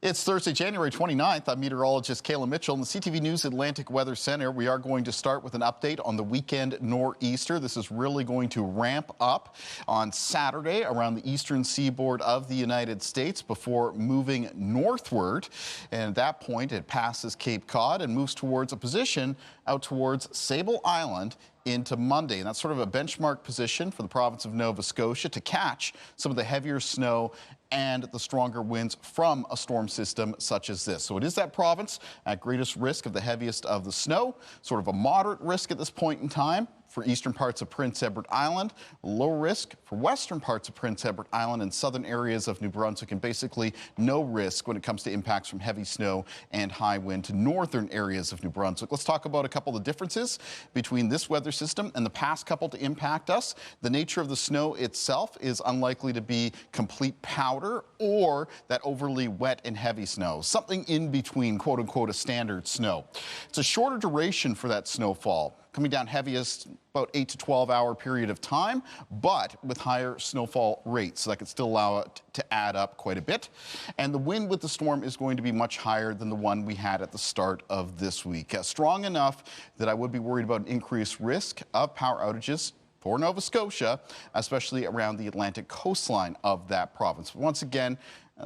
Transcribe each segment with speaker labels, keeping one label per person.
Speaker 1: It's Thursday, January 29th. I'm meteorologist Kalin Mitchell in the CTV News Atlantic Weather Center. We are going to start with an update on the weekend nor'easter. This is really going to ramp up on Saturday around the eastern seaboard of the United States before moving northward. And at that point, it passes Cape Cod and moves towards a position out towards Sable Island into Monday. And that's sort of a benchmark position for the province of Nova Scotia to catch some of the heavier snow and the stronger winds from a storm system such as this. So it is that province at greatest risk of the heaviest of the snow, sort of a moderate risk at this point in time for eastern parts of Prince Edward Island, low risk for western parts of Prince Edward Island and southern areas of New Brunswick, and basically no risk when it comes to impacts from heavy snow and high wind to northern areas of New Brunswick. Let's talk about a couple of differences between this weather system and the past couple to impact us. The nature of the snow itself is unlikely to be complete powder or that overly wet and heavy snow, something in between, quote unquote, a standard snow. It's a shorter duration for that snowfall, coming down heaviest about 8 to 12 hour period of time, but with higher snowfall rates. So that could still allow it to add up quite a bit. And the wind with the storm is going to be much higher than the one we had at the start of this week. Strong enough that I would be worried about an increased risk of power outages for Nova Scotia, especially around the Atlantic coastline of that province. But once again,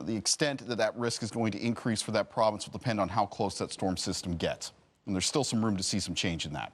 Speaker 1: the extent that that risk is going to increase for that province will depend on how close that storm system gets. And there's still some room to see some change in that.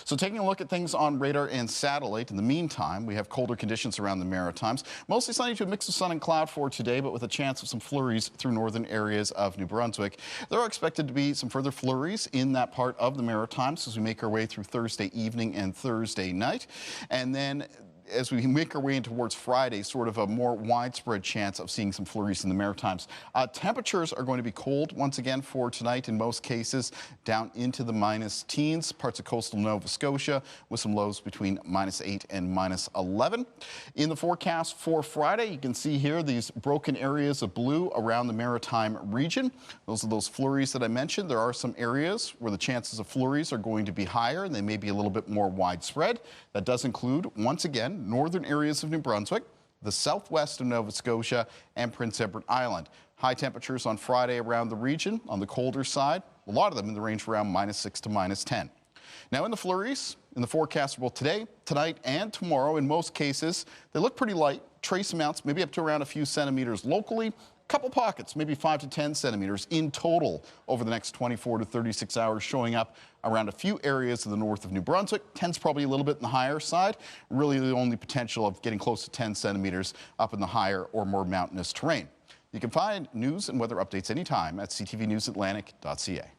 Speaker 1: So taking a look at things on radar and satellite, in the meantime, we have colder conditions around the Maritimes. Mostly sunny to a mix of sun and cloud for today, but with a chance of some flurries through northern areas of New Brunswick. There are expected to be some further flurries in that part of the Maritimes as we make our way through Thursday evening and Thursday night. And then as we make our way in towards Friday, sort of a more widespread chance of seeing some flurries in the Maritimes. Temperatures are going to be cold once again for tonight in most cases, down into the minus teens, parts of coastal Nova Scotia with some lows between -8 and -11. In the forecast for Friday, you can see here these broken areas of blue around the Maritime region. Those are those flurries that I mentioned. There are some areas where the chances of flurries are going to be higher and they may be a little bit more widespread. That does include, once again, northern areas of New Brunswick, the southwest of Nova Scotia, and Prince Edward Island. High temperatures on Friday around the region. On the colder side, a lot of them in the range around -6 to -10. Now in the flurries, in the forecast for both today, tonight, and tomorrow, in most cases, they look pretty light. Trace amounts maybe up to around a few centimeters locally. Couple pockets, maybe 5 to 10 centimeters in total over the next 24 to 36 hours, showing up around a few areas of the north of New Brunswick. 10's probably a little bit on the higher side. Really the only potential of getting close to 10 centimeters up in the higher or more mountainous terrain. You can find news and weather updates anytime at ctvnewsatlantic.ca.